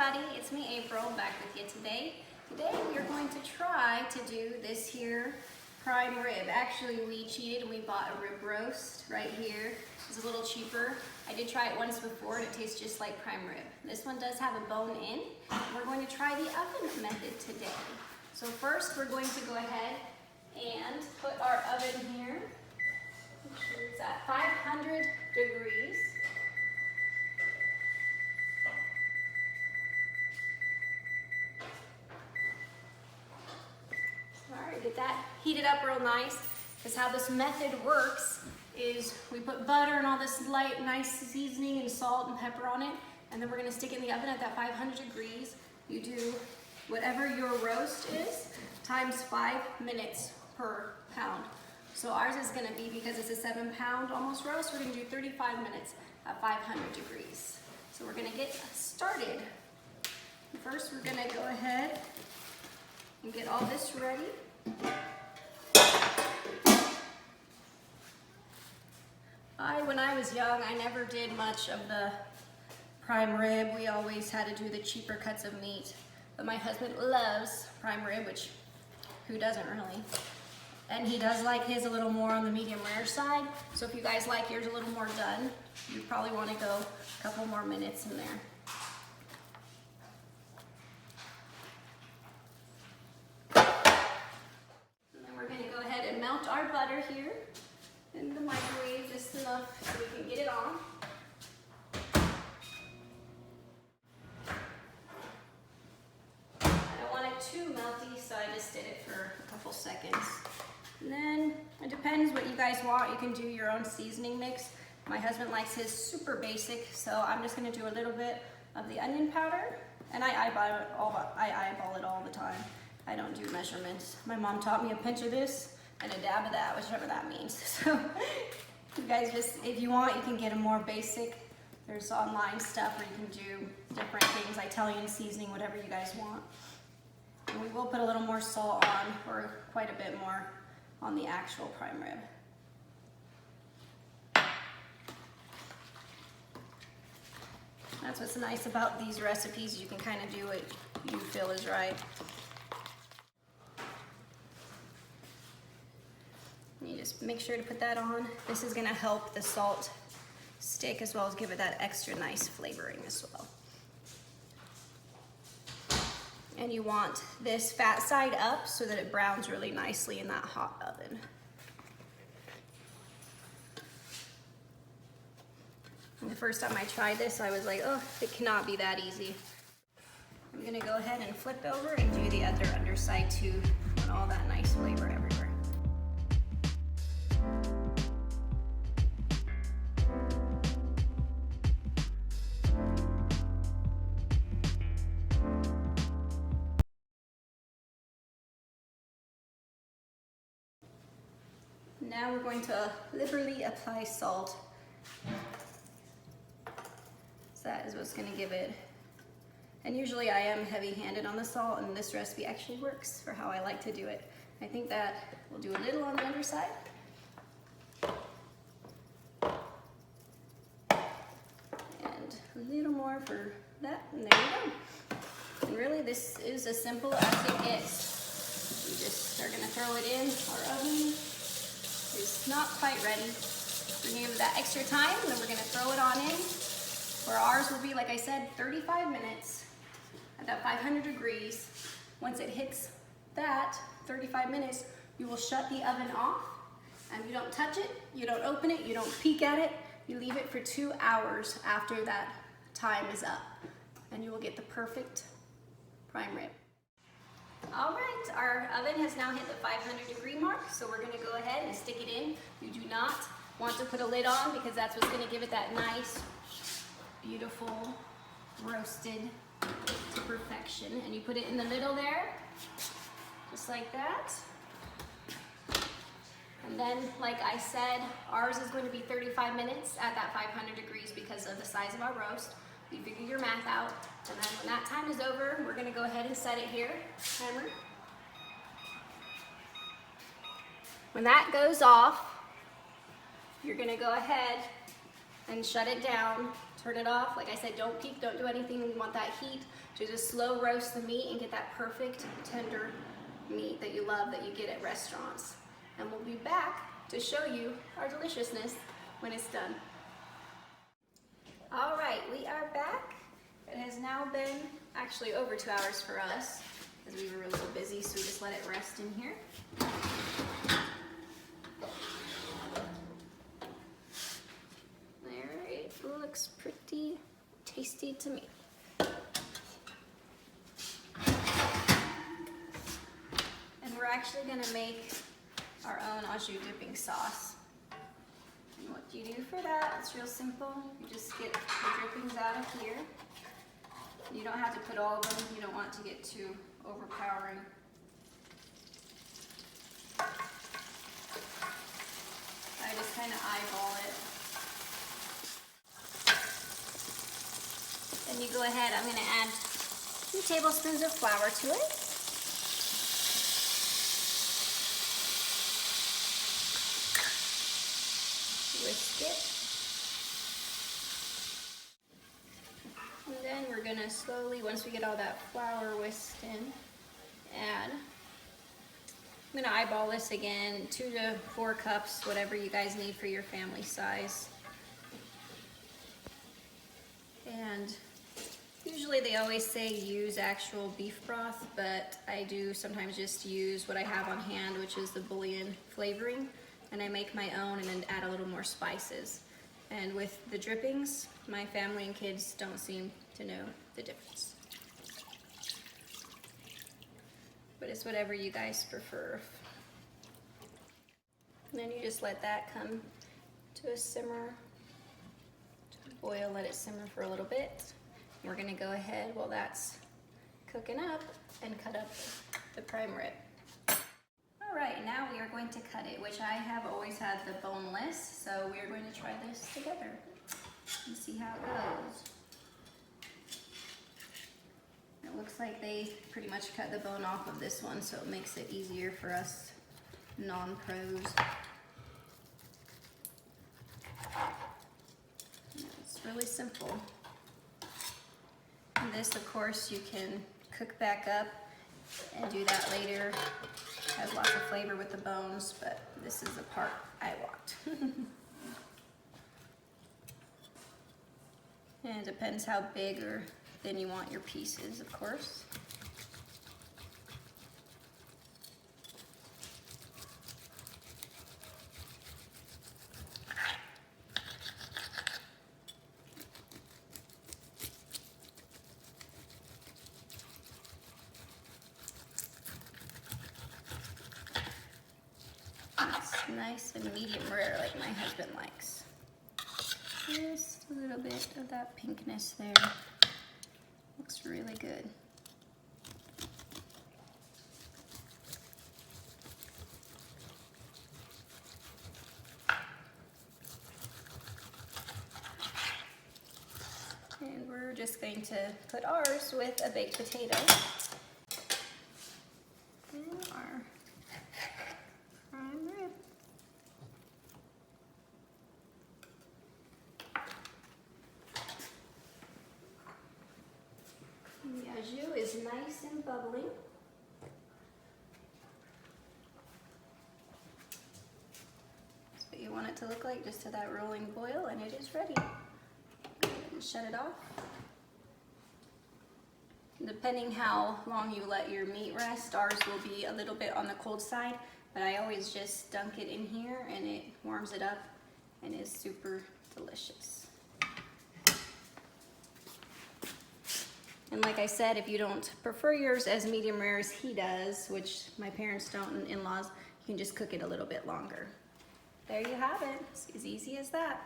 everybody, it's me April back with you today. Today we are going to try to do this here prime rib. Actually we cheated and we bought a rib roast right here. It's a little cheaper. I did try it once before and it tastes just like prime rib. This one does have a bone in. We're going to try the oven method today. So first we're going to go ahead and put our oven here. Make sure it's at 500 degrees. Alright, get that heated up real nice, because how this method works is we put butter and all this light, nice seasoning and salt and pepper on it, and then we're going to stick it in the oven at that 500 degrees. You do whatever your roast is, times 5 minutes per pound. So ours is going to be, because it's a 7-pound almost roast, we're going to do 35 minutes at 500 degrees. So we're going to get started. First we're going to go ahead and get all this ready. When I was young, I never did much of the prime rib. We always had to do the cheaper cuts of meat. But my husband loves prime rib, which who doesn't really? And he does like his a little more on the medium rare side. So if you guys like yours a little more done, you probably want to go a couple more minutes in there. Melt our butter here in the microwave just enough so we can get it on. I don't want it too melty, so I just did it for a couple seconds. And then it depends what you guys want. You can do your own seasoning mix. My husband likes his super basic, so I'm just going to do a little bit of the onion powder, and I eyeball it all the time. I don't do measurements. My mom taught me a pinch of this and a dab of that, whichever that means. So you guys just, if you want, you can get a more basic. There's online stuff where you can do different things, Italian seasoning, whatever you guys want. And we will put a little more salt on, or quite a bit more on the actual prime rib. That's what's nice about these recipes. You can kind of do what you feel is right. You just make sure to put that on. This is going to help the salt stick as well as give it that extra nice flavoring as well. And you want this fat side up so that it browns really nicely in that hot oven. And the first time I tried this, I was like, oh, it cannot be that easy. I'm going to go ahead and flip over and do the other underside too, and all that nice flavor everywhere. Now we're going to liberally apply salt. So that is what's going to give it. And usually I am heavy-handed on the salt, and this recipe actually works for how I like to do it. I think that we'll do a little on the underside. And a little more for that, and there you go. And really this is as simple as it gets. We just are going to throw it in our oven. It's not quite ready. We're going to give it that extra time, and then we're going to throw it on in. Where ours will be, like I said, 35 minutes at that 500 degrees. Once it hits that 35 minutes, you will shut the oven off, and you don't touch it, you don't open it, you don't peek at it. You leave it for 2 hours after that time is up, and you will get the perfect prime rib. All right, our oven has now hit the 500 degree mark, so we're going to go ahead and stick it in. You do not want to put a lid on, because that's what's going to give it that nice, beautiful, roasted to perfection. And you put it in the middle there, just like that. And then, like I said, ours is going to be 35 minutes at that 500 degrees because of the size of our roast. You figure your math out, and then when that time is over, we're going to go ahead and set it here. Timer. When that goes off, you're going to go ahead and shut it down turn it off. Like I said, don't peek, don't do anything. We want that heat to just slow roast the meat and get that perfect tender meat that you love, that you get at restaurants. And we'll be back to show you our deliciousness when it's done. All right, we are back. It has now been actually over 2 hours for us because we were a little busy, so we just let it rest in here. It looks pretty tasty to me. And we're actually gonna make our own au jus dipping sauce. And what you do for that, it's real simple. You just get the drippings out of here. You don't have to put all of them. You don't want to get too overpowering. I just kind of eyeball it. Then you go ahead, I'm going to add 2 tablespoons of flour to it. Whisk it. And then we're going to slowly, once we get all that flour whisked in, add, I'm going to eyeball this again, 2 to 4 cups, whatever you guys need for your family size. And usually they always say use actual beef broth, but I do sometimes just use what I have on hand, which is the bouillon flavoring, and I make my own and then add a little more spices. And with the drippings, my family and kids don't seem to know the difference. But it's whatever you guys prefer. And then you just let that come to a simmer, to a boil, let it simmer for a little bit. We're gonna go ahead while that's cooking up and cut up the prime rib. All right, now we are going to cut it, which I have always had the boneless, so we are going to try this together and see how it goes. It looks like they pretty much cut the bone off of this one, so it makes it easier for us non-pros. It's really simple. And this, of course, you can cook back up and do that later. It has lots of flavor with the bones, but this is the part I want. And it depends how big or thin you want your pieces, of course. Nice and medium rare like my husband likes. Just a little bit of that pinkness there. Looks really good. And we're just going to put ours with a baked potato. And our prime rib. The au jus is nice and bubbly. That's what you want it to look like, just to that rolling boil, and it is ready. And shut it off. Depending how long you let your meat rest, ours will be a little bit on the cold side, but I always just dunk it in here and it warms it up and is super delicious. And like I said, if you don't prefer yours as medium rare as he does, which my parents don't and in-laws, you can just cook it a little bit longer. There you have it. It's as easy as that.